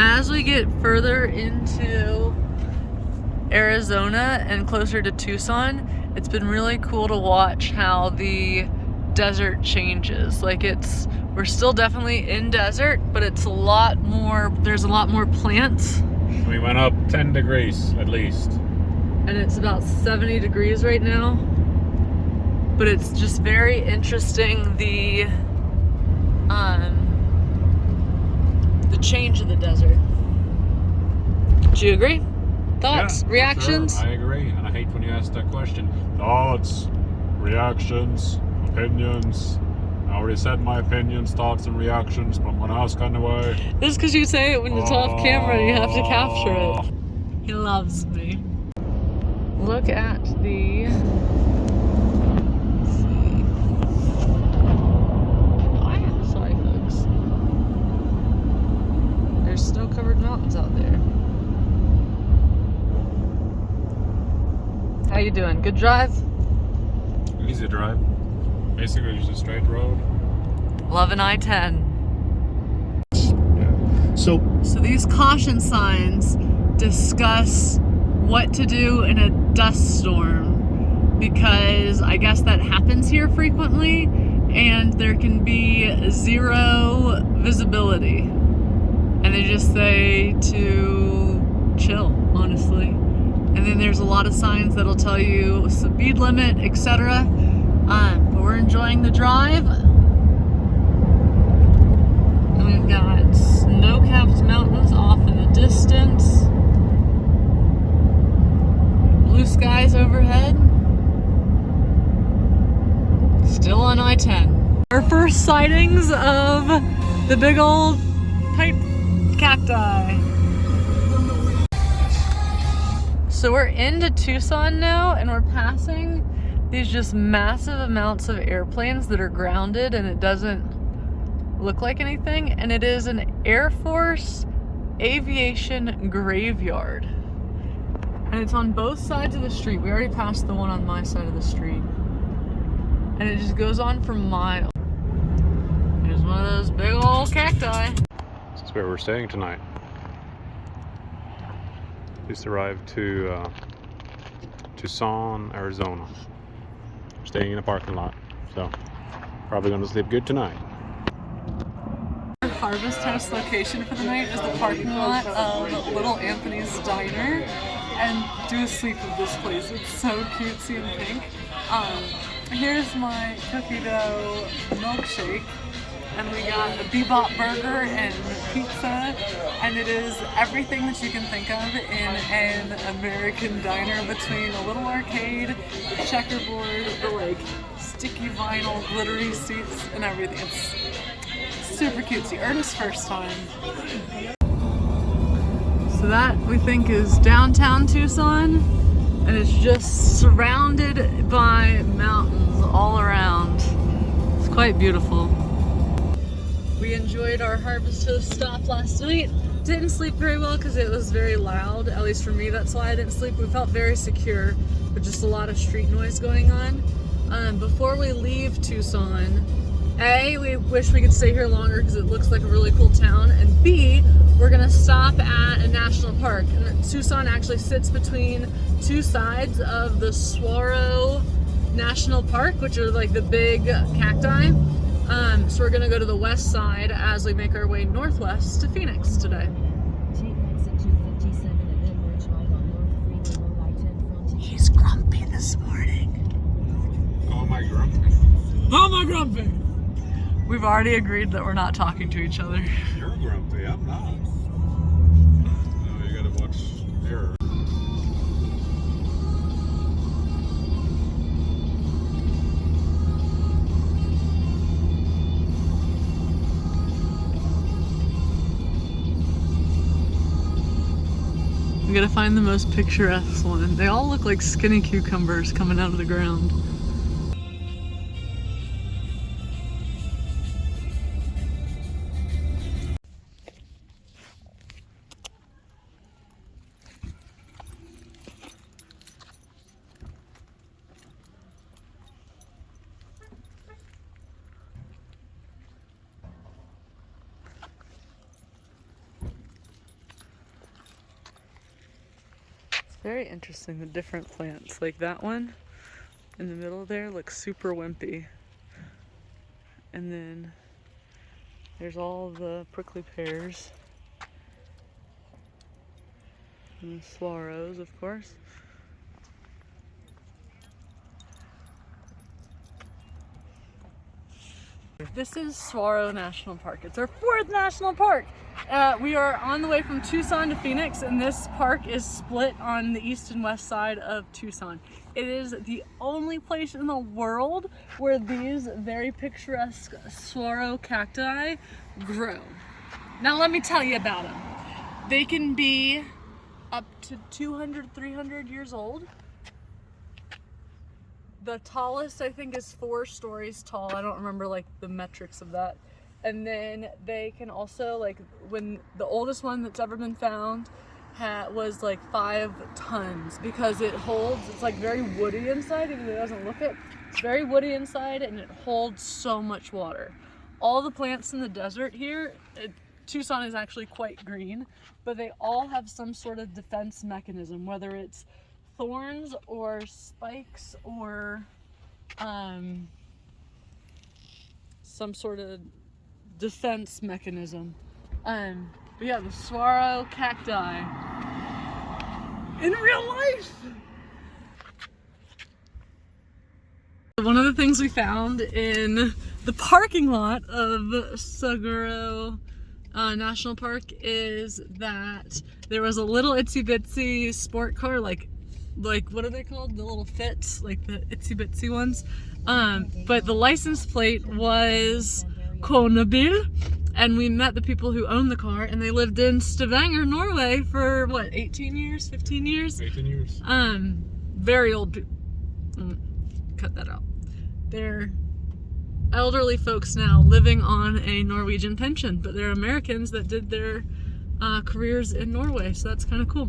As we get further into Arizona and closer to Tucson, it's been really cool to watch how the desert changes. Like we're still definitely in desert, but it's a lot more, there's a lot more plants. We went up 10 degrees at least. And it's about 70 degrees right now. But it's just very interesting the change of the desert. Do you agree? Thoughts? Yeah, reactions? Sure. I agree, and I hate when you ask that question. Thoughts, reactions, opinions. I already said my opinions, thoughts, and reactions, but I'm gonna ask anyway. This is because you say it when it's off camera and you have to capture it. He loves me. Look at the... Let's see. Sorry, folks. There's snow-covered mountains out there. How you doing? Good drive? Easy drive. Basically just a straight road. Loving I-10. Yeah. So these caution signs discuss what to do in a dust storm, because I guess that happens here frequently and there can be zero visibility. And they just say to chill, honestly. And then there's a lot of signs that'll tell you speed limit, etc. But we're enjoying the drive. And we've got snow-capped mountains off in the distance. Blue skies overhead. Still on I-10. Our first sightings of the big old pipe cacti. So we're into Tucson now, and we're passing these just massive amounts of airplanes that are grounded, and it doesn't look like anything. And it is an Air Force aviation graveyard. And it's on both sides of the street. We already passed the one on my side of the street. And it just goes on for miles. Here's one of those big old cacti. This is where we're staying tonight. Just arrived to Tucson, Arizona. Staying in a parking lot, so probably gonna sleep good tonight. Our Harvest House location for the night is the parking lot of Little Anthony's Diner, and do a sleep of this place. It's so cutesy and pink. Here's my cookie dough milkshake. And we got a bebop burger and pizza, and it is everything that you can think of in an American diner, between a little arcade, the checkerboard, the like sticky vinyl glittery seats and everything. It's super cutesy. Ernst's first time. So that we think is downtown Tucson, and it's just surrounded by mountains all around. It's quite beautiful. We enjoyed our Harvest Host stop last night. Didn't sleep very well because it was very loud, at least for me. That's why I didn't sleep. We felt very secure, but just a lot of street noise going on. Before we leave Tucson, A, we wish we could stay here longer because it looks like a really cool town, and B, we're gonna stop at a national park. And Tucson actually sits between two sides of the Saguaro National Park, which are like the big cacti. So we're gonna go to the west side as we make our way northwest to Phoenix today. He's grumpy this morning. Oh, am I grumpy? Oh, am I grumpy? We've already agreed that we're not talking to each other. You're grumpy, I'm not. No, you gotta watch Error. We gotta find the most picturesque one. They all look like skinny cucumbers coming out of the ground. Very interesting, the different plants. Like that one in the middle there looks super wimpy. And then there's all the prickly pears. And the swallows, of course. This is Saguaro National Park. It's our 4th national park. We are on the way from Tucson to Phoenix, and this park is split on the east and west side of Tucson. It is the only place in the world where these very picturesque saguaro cacti grow. Now let me tell you about them. They can be up to 200, 300 years old. The tallest, I think, is 4 stories tall. I don't remember like the metrics of that. And then they can also, like, when the oldest one that's ever been found was like 5 tons, because it holds, it's like very woody inside, even though it doesn't look it. It's very woody inside, and it holds so much water. All the plants in the desert here, Tucson is actually quite green, but they all have some sort of defense mechanism, whether it's thorns or spikes or some sort of defense mechanism. But yeah, the saguaro cacti in real life. One of the things we found in the parking lot of Saguaro National Park is that there was a little itsy bitsy sport car, like what are they called? The little Fits, like the itsy bitsy ones. But the license plate was Konebil, and we met the people who owned the car, and they lived in Stavanger, Norway for what, 18 years, 15 years? 18 years. Very old people. Cut that out. They're elderly folks now living on a Norwegian pension, but they're Americans that did their careers in Norway, so that's kind of cool.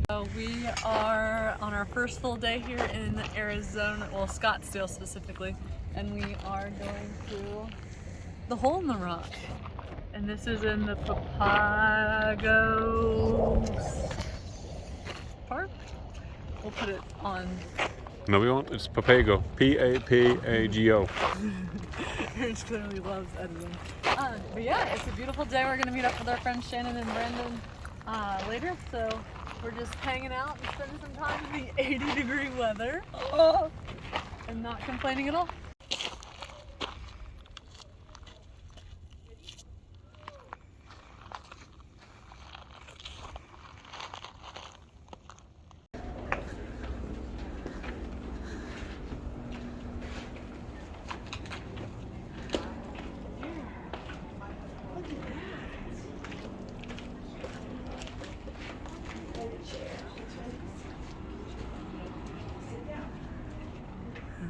So we are on our first full day here in Arizona, well, Scottsdale specifically, and we are going through the Hole in the Rock. And this is in the Papagos Park. We'll put it on. No, we won't. It's Papago. P-A-P-A-G-O. Ernst clearly loves editing. But yeah, it's a beautiful day. We're going to meet up with our friends Shannon and Brandon later. So we're just hanging out and spending some time in the 80-degree weather. And not complaining at all.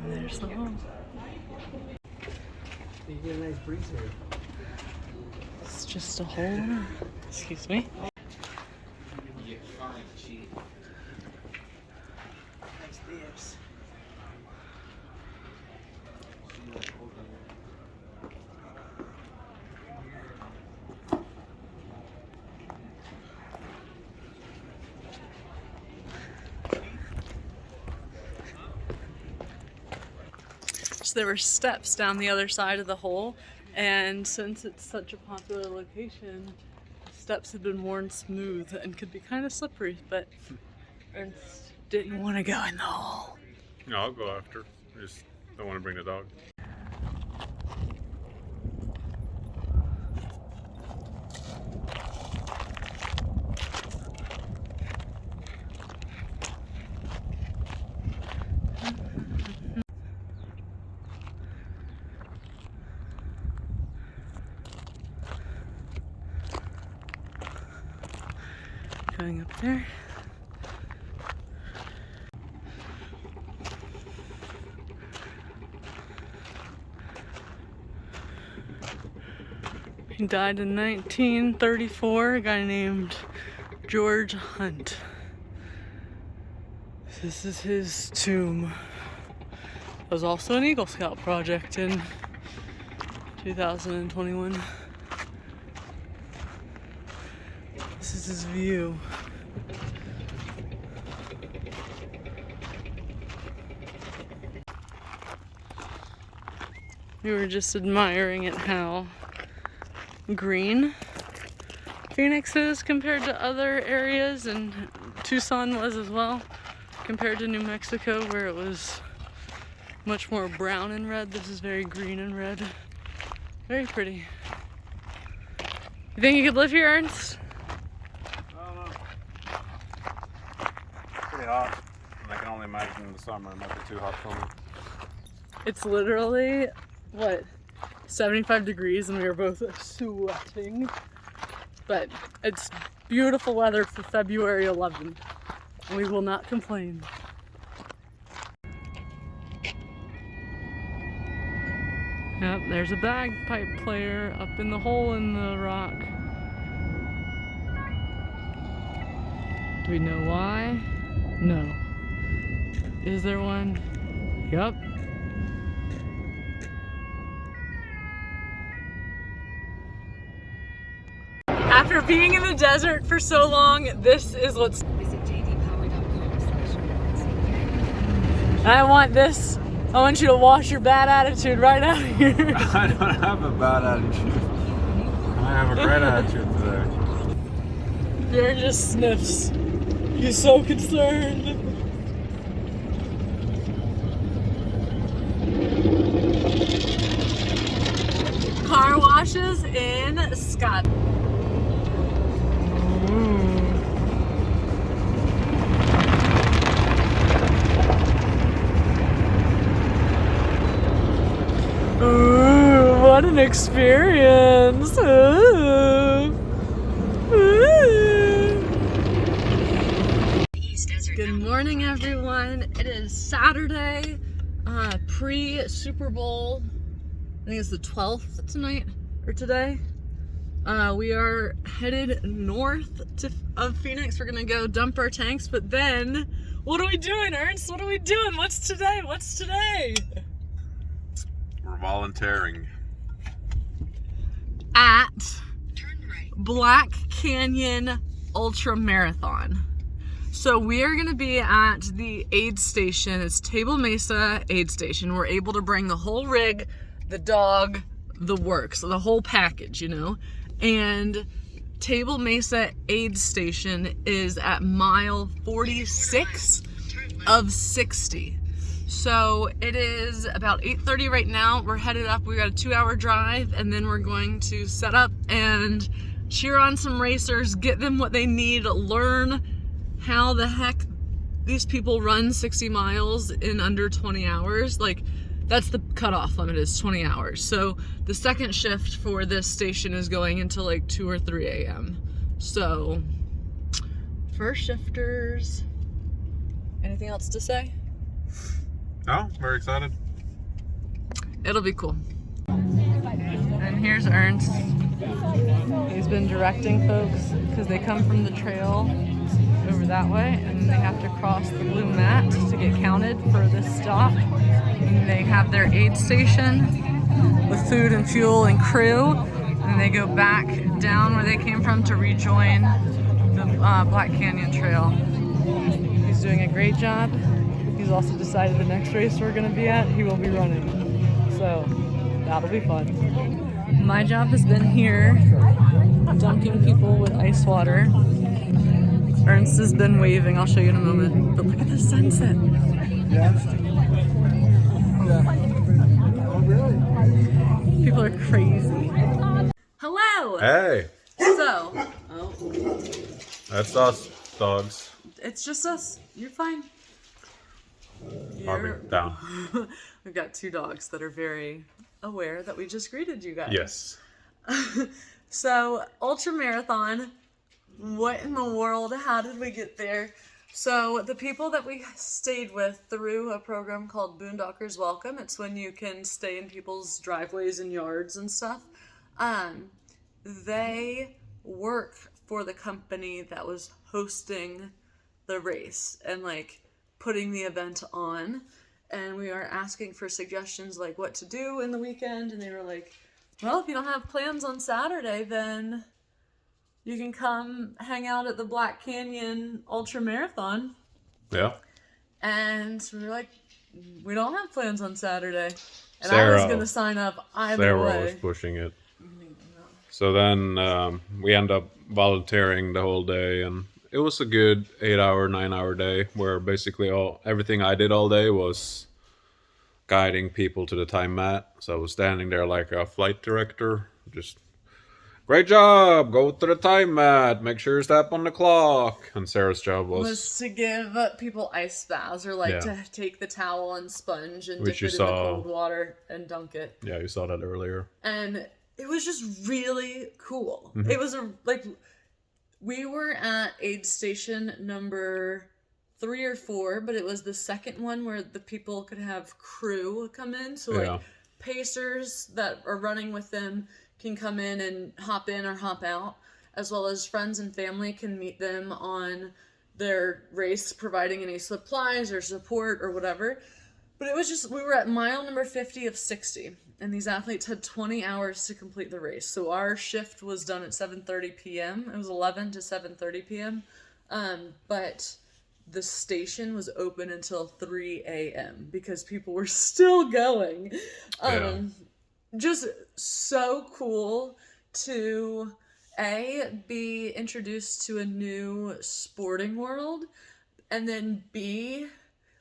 And there's the hole. You get a nice breeze here. It's just a hole. Excuse me. You can't cheat. Nice stairs. So there were steps down the other side of the hole, and since it's such a popular location, the steps had been worn smooth and could be kind of slippery, but Ernst didn't want to go in the hole. No, I'll go after. I just don't want to bring the dog. Going up there. He died in 1934, a guy named George Hunt. This is his tomb. It was also an Eagle Scout project in 2021. This is his view. We were just admiring at how green Phoenix is compared to other areas, and Tucson was as well, compared to New Mexico where it was much more brown and red. This is very green and red. Very pretty. You think you could live here, Ernst? I don't know. It's pretty hot. And I can only imagine in the summer it might be too hot for me. It's literally, what, 75 degrees and we are both sweating. But it's beautiful weather for February 11th. And we will not complain. Yep, there's a bagpipe player up in the hole in the rock. Do we know why? No. Is there one? Yep. After being in the desert for so long, this is what's... I want this. I want you to wash your bad attitude right out of here. I don't have a bad attitude. I have a great attitude today. You're just sniffs. He's so concerned. Car washes in Scottsdale. Ooh, what an experience! Ooh. Ooh. Good morning, everyone. It is Saturday, pre-Super Bowl. I think it's the 12th tonight, or today. We are headed north of Phoenix. We're gonna go dump our tanks, but then, what are we doing, Ernst? What are we doing? What's today? What's today? We're volunteering. At Black Canyon Ultra Marathon. So we are gonna be at the aid station. It's Table Mesa aid station. We're able to bring the whole rig, the dog, the works, so the whole package, you know? And Table Mesa aid station is at mile 46 of 60. So it is about 8:30 right now. We're headed up. We got a 2-hour drive, and then we're going to set up and cheer on some racers, get them what they need, learn how the heck these people run 60 miles in under 20 hours. Like, that's the cutoff limit, is 20 hours. So the second shift for this station is going until like 2 or 3 a.m. So, first shifters. Anything else to say? Oh, very excited. It'll be cool. And here's Ernst. He's been directing folks because they come from the trail over that way and they have to cross the blue mat to get counted for this stop. And they have their aid station with food and fuel and crew, and they go back down where they came from to rejoin the Black Canyon Trail. He's doing a great job. He's also decided the next race we're going to be at, he will be running. So that'll be fun. My job has been here, dunking people with ice water. Ernst has been waving, I'll show you in a moment. But look at the sunset. People are crazy. Hello! Hey! So, That's us, dogs. it's just us. You're fine. Harvey, down. We've got 2 dogs that are very aware that we just greeted you guys. Yes. So, Ultra Marathon, what in the world? How did we get there? So, the people that we stayed with through a program called Boondockers Welcome, it's when you can stay in people's driveways and yards and stuff. They work for the company that was hosting the race and like putting the event on. And we are asking for suggestions like what to do in the weekend. And they were like, well, if you don't have plans on Saturday, then you can come hang out at the Black Canyon Ultra Marathon. Yeah. And we were like, we don't have plans on Saturday. And I was Sarah- gonna sign up either Sarah was way. pushing it. So then we end up volunteering the whole day, and it was a good 8-hour, 9-hour day where basically everything I did all day was guiding people to the time mat. So I was standing there like a flight director, just great job, go to the time mat, make sure you step on the clock. And Sarah's job Was to give people ice baths or like to take the towel and sponge and Which dip you it in saw. the cold water and dunk it. Yeah, you saw that earlier. And it was just really cool. Mm-hmm. It was we were at aid station number 3 or 4, but it was the second one where the people could have crew come in. So like pacers that are running with them can come in or hop out, as well as friends and family can meet them on their race, providing any supplies or support or whatever. But it was just, we were at mile number 50 of 60, and these athletes had 20 hours to complete the race. So our shift was done at 7:30 p.m. It was 11 to 7:30 p.m. But the station was open until 3 a.m. because people were still going. Just so cool to be introduced to a new sporting world, and then B,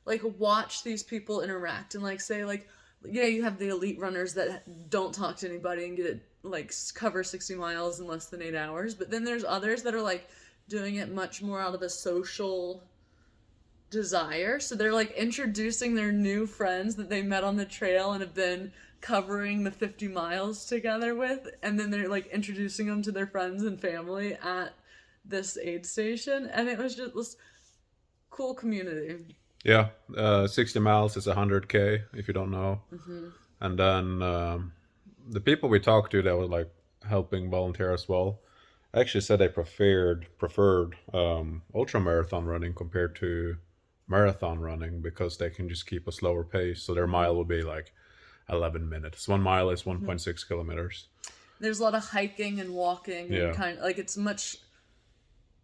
like watch these people interact and like say like, yeah, you have the elite runners that don't talk to anybody and get it like cover 60 miles in less than 8 hours, but then there's others that are like doing it much more out of a social desire. So they're like introducing their new friends that they met on the trail and have been covering the 50 miles together with, and then they're like introducing them to their friends and family at this aid station, and it was just this cool community. Yeah, 60 miles is 100K, if you don't know. And then the people we talked to that were like helping volunteer as well actually said they preferred ultramarathon running compared to marathon running because they can just keep a slower pace. So their mile will be like 11 minutes. 1 mile is 1.6 kilometers. There's a lot of hiking and walking and kind of like it's much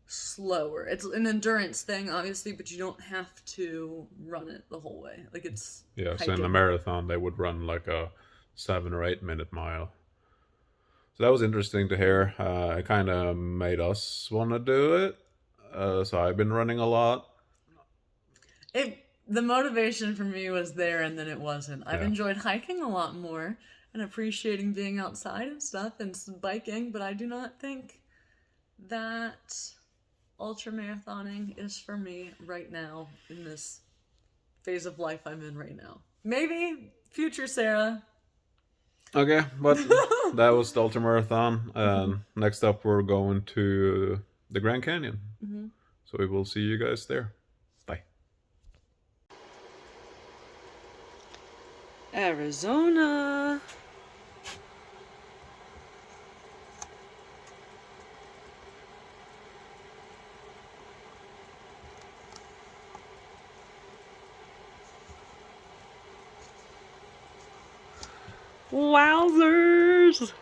slower. It's an endurance thing, obviously, but you don't have to run it the whole way. Like it's So in a marathon they would run like a 7 or 8 minute mile. So that was interesting to hear. It kind of made us want to do it. So I've been running a lot. The motivation for me was there, and then it wasn't. I've enjoyed hiking a lot more and appreciating being outside and stuff and biking, but I do not think that ultramarathoning is for me right now in this phase of life I'm in right now. Maybe future Sarah. Okay, but that was the ultramarathon. Next up, we're going to the Grand Canyon. So we will see you guys there. Bye. Arizona. Wowzers!